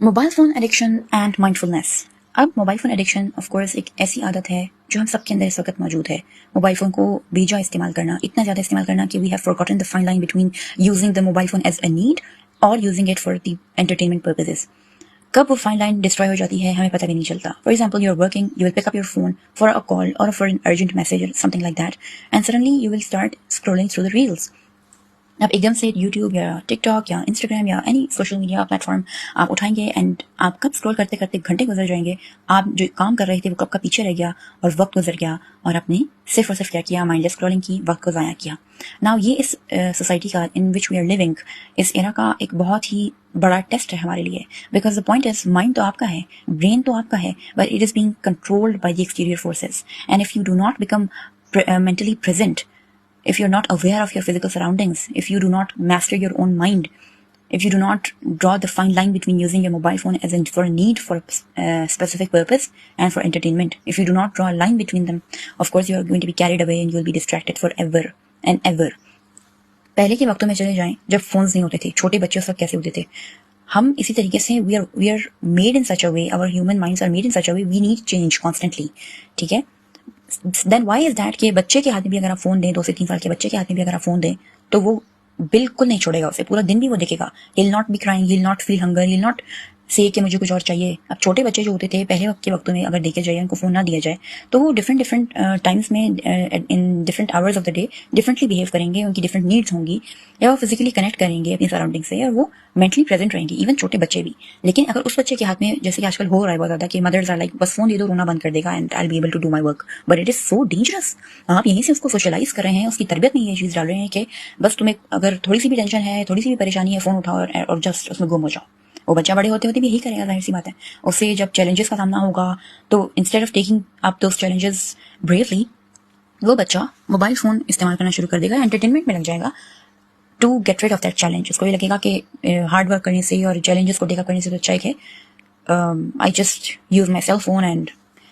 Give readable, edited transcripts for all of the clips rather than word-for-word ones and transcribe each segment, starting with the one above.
Mobile phone addiction and mindfulness. अब mobile phone addiction of course एक ऐसी आदत है जो हम सबके अंदर इस वक्त मौजूद है। मोबाइल फ़ोन को बेजा इस्तेमाल करना, इतना ज़्यादा इस्तेमाल करना कि we have forgotten the fine line between using the mobile phone as a need और using it for the entertainment purposes. कब वो फाइन लाइन डिस्ट्रॉय हो जाती है हमें पता भी नहीं चलता। For example, you are working, you will pick up your phone for a call और for an urgent message something like that, and suddenly you will start scrolling through the reels. आप एकदम से यूट्यूब या TikTok या Instagram या any social media platform आप उठाएंगे and आप कब स्क्रॉल करते करते घंटे गुजर जाएंगे। आप जो काम कर रहे थे वो कब का पीछे रह गया और वक्त गुजर गया और आपने सिर्फ और सिर्फ क्या किया, माइंडलेस स्क्रॉलिंग की, वक्त को ज़ाया किया। नाउ ये इस सोसाइटी का इन विच वी आर लिविंग, इस एरा का एक बहुत ही बड़ा टेस्ट है हमारे लिए। Because the point is, mind तो आपका है, ब्रेन तो आपका है, but it is being controlled by the exterior forces. And if you do not become mentally present, if you're not aware of your physical surroundings, if you do not master your own mind, if you do not draw the fine line between using your mobile phone as for a need for a specific purpose and for entertainment, if you do not draw a line between them, of course you are going to be carried away and you will be distracted forever and ever. पहले के वक्तों में चले जाएं जब phones नहीं होते थे, छोटे बच्चे उस वक्त कैसे होते थे। हम इसी तरीके से we are made in such a way, our human minds are made in such a way, we need change constantly, ठीक है। देन वाई इज दैट कि बच्चे के हाथ में भी अगर आप फोन दें, 2 से 3 साल के बच्चे के हाथ में भी अगर आप फोन दें तो वो बिल्कुल नहीं छोड़ेगा उसे, पूरा दिन भी वो देखेगा। He will not be crying, he will not feel hunger, he will not से कि मुझे कुछ और चाहिए। अब छोटे बच्चे जो होते थे पहले वक्त के वक्तों में अगर देखे जाए, उनको फोन ना दिया जाए तो वो डिफरेंट टाइम्स में in different hours of the day differently behave करेंगे, उनकी डिफरेंट नीड्स होंगी, या वो फिजिकली कनेक्ट करेंगे अपनी सराउंडिंग से, और वो मेंटली प्रेजेंट रहेंगे, इवन छोटे बच्चे भी। लेकिन अगर उस बच्चे के हाथ में, जैसे कि आजकल हो रहा है बहुत ज्यादा कि मदर्स आर लाइक बस फोन दे दो, रोना बंद कर देगा and I will be able to do my work, but it is so dangerous. आप यहीं से उसको सोशलाइज कर रहे हैं, उसकी तरबियत में ये चीज डाल रहे हैं कि बस तुम्हें अगर थोड़ी सी भी टेंशन है, थोड़ी सी भी परेशानी है, फोन उठाओ और जस्ट उसमें गुम हो जाओ। वो बच्चा बड़े होते होते भी यही करेगा, जाहिर सी बात है। उससे जब चैलेंजेस का सामना होगा तो instead of taking up those challenges bravely, वो बच्चा मोबाइल फोन इस्तेमाल करना शुरू कर देगा, एंटरटेनमेंट में लग जाएगा to get rid of that challenge. उसको ये लगेगा कि हार्ड वर्क करने से और चैलेंजेस को टेक अप करने से तो अच्छा है I just use my cell phone and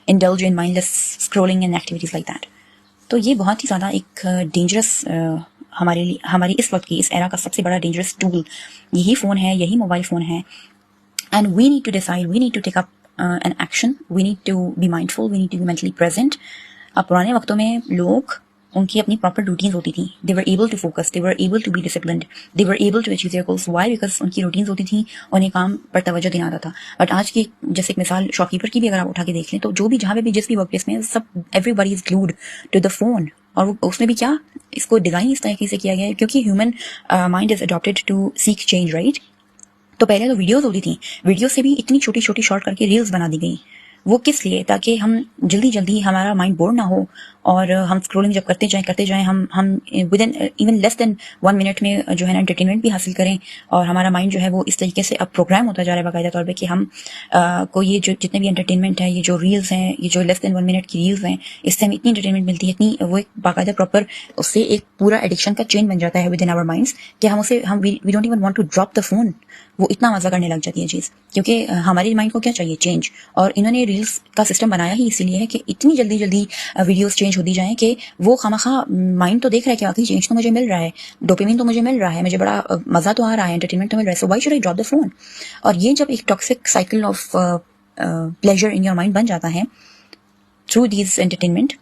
indulge in mindless scrolling and activities like that. तो ये बहुत ही ज़्यादा एक डेंजरस हमारी इस वक्त की, इस एरा का सबसे बड़ा डेंजरस टूल यही फ़ोन है, यही मोबाइल फ़ोन है। And we need to decide, we need to take up an action, we need to be mindful, we need to be mentally present. अब पुराने वक्तों में लोग, उनकी अपनी प्रॉपर रूटीन्स होती थी, they were able to focus, they were able to be disciplined, they were able to achieve their goals. Why? Because उनकी routines होती थी, उन्हें काम पर तवज्जो देना आता था। बट आज की, जैसे एक मिसाल शॉपकीपर की भी अगर आप उठा के देख लें, तो जो भी जहाँ पे भी जिस भी वर्क प्लेस में, सब everybody is glued to the phone. और उसमें भी क्या, इसको डिजाइन इस तरीके से किया गया है क्योंकि human mind is adopted to seek change, right. तो पहले तो वीडियोस होती थी, वीडियो से भी इतनी छोटी छोटी शॉर्ट करके रील्स बना दी गई। वो किस लिए? ताकि हम जल्दी जल्दी, हमारा माइंड बोर ना हो और हम स्क्रोलिंग जब करते जाएं हम with in even less than 1 minute में जो है ना एंटरटेनमेंट भी हासिल करें। और हमारा माइंड जो है वो इस तरीके से अब प्रोग्राम होता जा रहा है बाकायदा तौर पे कि हम को ये जो जितने भी एंटरटेनमेंट है, ये जो रील्स हैं, ये जो लेस देन 1 मिनट की रील्स हैं, इससे हमें इतनी एंटरटेनमेंट मिलती है, इतनी वो एक बाकायदा प्रॉपर, उससे एक पूरा एडिक्शन का चेन बन जाता है विद इन आवर माइंड्स कि हम we don't even want to drop the phone. वो इतना मजा करने लग जाती है चीज़, क्योंकि हमारे माइंड को क्या चाहिए? चेंज। और इन्होंने रील्स का सिस्टम बनाया ही इसीलिए है कि इतनी जल्दी जल्दी वीडियोस चेंज होती जाएं कि वो खामखा माइंड तो देख रहा है कि आखिर चेंज तो मुझे मिल रहा है, डोपामिन तो मुझे मिल रहा है, मुझे बड़ा मजा तो आ रहा है, एंटरटेनमेंट तो मिल रहा है, so why should I drop the phone. और ये जब एक toxic cycle of pleasure in your mind बन जाता है through these entertainment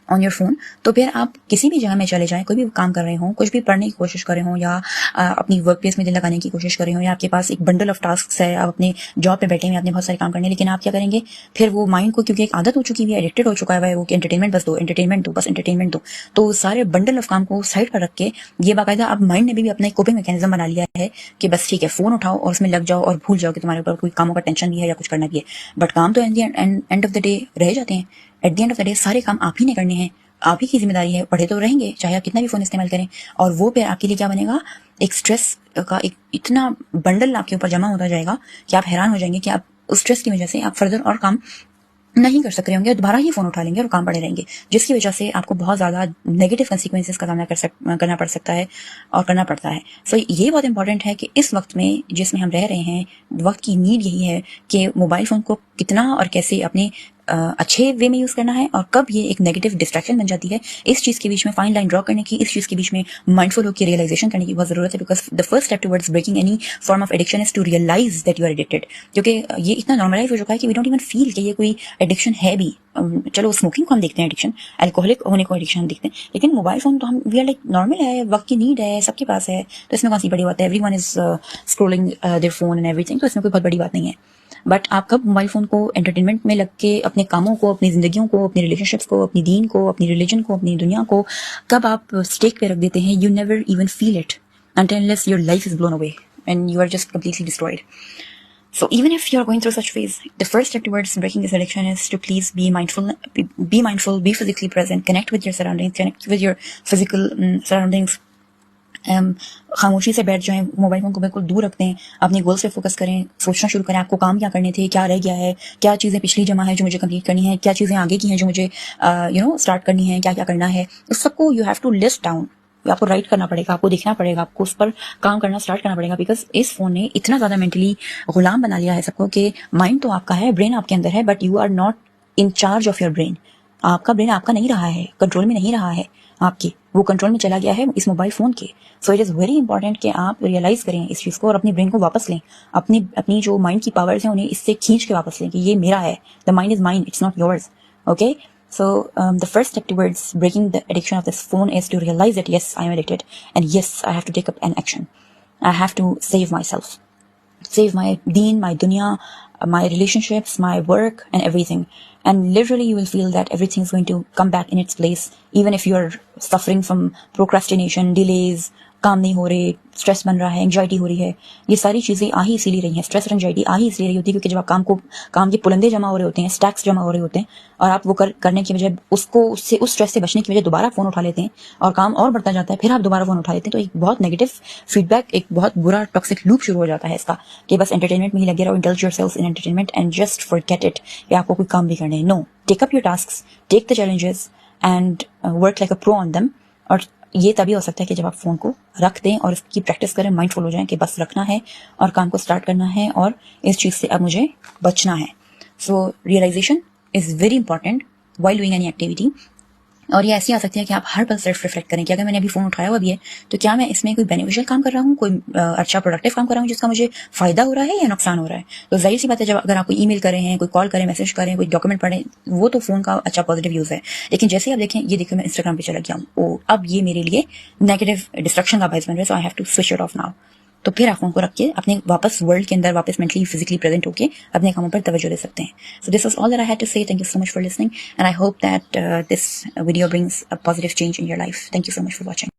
on your phone, तो फिर आप किसी भी जगह में चले जाएं, कोई भी काम कर रहे हो, कुछ भी पढ़ने की कोशिश कर रहे हो, या अपनी वर्क प्लेस में दिल लगाने की कोशिश कर रहे हो, या आपके पास एक बंडल ऑफ टास्क है, आप अपने जॉब पे बैठे हैं, आपने बहुत सारे काम करने, लेकिन आप क्या करेंगे? फिर वो माइंड को, क्योंकि एक आदत हो चुकी है, एडिक्टेड हो चुका है वो कि एंटरटेनमेंट बस दो, एंटरटेनमेंट दो, बस एंटरटेनमेंट दो। तो सारे बंडल ऑफ काम को साइड पर रख के, ये बाकायदा अब माइंड ने भी अपना एक कोपिंग मैकेनिज्म बना लिया है कि बस ठीक है, फोन उठाओ और उसमें लग जाओ और भूल जाओ कि तुम्हारे ऊपर कोई कामों का टेंशन भी है या कुछ करना भी है। बट काम तो एंड ऑफ द डे रह जाते हैं। At the end of the day सारे काम आप ही ने करने हैं, आप ही की जिम्मेदारी है। पढ़े तो रहेंगे चाहे आप कितना भी फोन इस्तेमाल करें, और वो फिर आपके लिए क्या बनेगा? एक स्ट्रेस का एक इतना बंडल आपके ऊपर जमा होता जाएगा कि आप हैरान हो जाएंगे कि आप उस स्ट्रेस की वजह से आप फर्दर और काम नहीं कर सकते होंगे, दोबारा ही फोन उठा लेंगे और काम पड़े रहेंगे, जिसकी वजह से आपको बहुत ज्यादा नेगेटिव कंसिक्वेंसेस का सामना करना पड़ सकता है और करना पड़ता है। सो ये बहुत इंपॉर्टेंट है कि इस वक्त में जिसमें हम रह रहे हैं, वक्त की नीड यही है कि मोबाइल फोन को कितना और कैसे अपने अच्छे वे में यूज करना है और कब ये एक नेगेटिव डिस्ट्रैक्शन बन जाती है, इस चीज के बीच में फाइन लाइन ड्रॉ करने की, इस चीज के बीच में माइंडफुल होकर रियलाइजेशन करने की बहुत जरूरत है। Because the first step towards breaking any form of addiction is to realise that you are addicted. क्योंकि ये इतना नॉर्मलाइज हो चुका है कि वी डोंट इवन फील कि ये कोई एडिक्शन है भी। चलो स्मोकिंग को हम देखते हैं एडिक्शन, अल्कोहलिक होने को एडिक्शन हम देखते हैं, लेकिन मोबाइल फोन तो हम वी आर लाइक नॉर्मल है, वक्त की नीड है, सबके पास है, तो इसमें कौन सी बड़ी बात है। Everyone is scrolling their phone and everything, तो इसमें कोई बहुत बड़ी बात नहीं है। बट आप कब मोबाइल फोन को एंटरटेनमेंट में लग के अपने कामों को, अपनी जिंदगियों को, अपनी रिलेशनशिप्स को, अपनी दीन को, अपनी रिलीजन को, अपनी दुनिया को कब आप स्टेक पे रख देते हैं, you never even feel it until unless your life is blown away and you are just completely destroyed. So even if you are going through such phase, the first step towards breaking this addiction is to please be mindful, be physically present, connect with your surroundings, connect with your physical surroundings. खामोशी से बैठ जाएं, mobile phone को बिल्कुल दूर रख दें, अपने गोल से फोकस करें, सोचना शुरू करें आपको काम क्या करने थे, क्या रह गया है, क्या चीज़ें पिछली जमा है जो मुझे कंप्लीट करनी है, क्या चीज़ें आगे की हैं जो मुझे स्टार्ट करनी है, क्या क्या करना है, उस सबको you have to list down. आपको राइट करना पड़ेगा, आपको देखना पड़ेगा, आपको उस पर काम करना स्टार्ट करना पड़ेगा। बिकॉज इस फोन ने इतना ज्यादा मेंटली गुलाम बना लिया है सबको कि माइंड तो आपका है, ब्रेन आपके अंदर है, but you are not in charge of your brain. आपका ब्रेन आपका नहीं रहा है, कंट्रोल में नहीं रहा है आपकी, वो कंट्रोल में चला गया है इस मोबाइल फोन के। So it is very important कि आप रियलाइज करें इस चीज को और अपने ब्रेन को वापस लें, अपनी जो माइंड की पावर्स हैं उन्हें इससे खींच के वापस लें कि ये मेरा है, the mind is mind, it's not yours. Okay, so the first step towards breaking the addiction of this phone is to realize that yes, I am addicted, and yes, I have to take up an action. I have to save myself, save my deen, my dunya, my relationships, my work, and everything. And literally you will feel that everything is going to come back in its place, even if you are suffering from procrastination, delays, काम नहीं हो रहे, stress बन रहा है, anxiety हो रही है। ये सारी चीजें आ ही इसीलिए रही हैं, स्ट्रेस और एंजाइटी आ ही इसलिए रही होती है क्योंकि जब आप काम के पुलंदे जमा हो रहे होते हैं, स्टैक्स जमा हो रहे होते हैं, और आप वो करने की बजाय उस स्ट्रेस से बचने की वजह दोबारा फोन उठा लेते हैं और काम और बढ़ता जाता है, फिर आप दोबारा फोन उठा लेते हैं, तो एक बहुत नेगेटिव फीडबैक, एक बहुत बुरा टॉक्सिक लूप शुरू हो जाता है इसका कि बस एंटरटेनमेंट में ही लगे रहो, indulge yourself in entertainment and just forget it कि आपको कोई काम भी करने हैं। No, take up your tasks, take the challenges and work like a pro on them. और ये तभी हो सकता है कि जब आप फोन को रख दें और इसकी प्रैक्टिस करें, माइंडफुल हो जाएं कि बस रखना है और काम को स्टार्ट करना है और इस चीज से अब मुझे बचना है। So realisation is very important while doing any activity. और ये ऐसी आ सकती है कि आप हर पल सेल्फ रिफ्लेक्ट करें कि अगर मैंने अभी फोन उठाया हुआ भी है तो क्या मैं इसमें कोई बेनिफिशियल काम कर रहा हूँ, कोई अच्छा प्रोडक्टिव काम कर रहा हूँ जिसका मुझे फायदा हो रहा है या नुकसान हो रहा है। तो जाहिर सी बात है, जब अगर आप कोई ईमेल करें हैं, कोई कॉल करें, मैसेज करें, कोई डॉक्यूमेंट पढ़ें, वो तो फोन का अच्छा पॉजिटिव यूज है। लेकिन जैसे आप देखें, ये देखिए मैं इंस्टाग्राम पे चला गया हूँ, अब ये मेरे लिए नेगेटिव डिस्ट्रक्शन का बायस बन रहा है, so I have to switch it off now. तो फिर आप फोन को रख के अपने वापस वर्ल्ड के अंदर वापस मेंटली फिजिकली प्रेजेंट होके अपने कामों पर तवज्जो दे सकते हैं। So this was all that I had to say. Thank you so much for listening and I hope that this video brings a positive change in your life. Thank you so much for watching.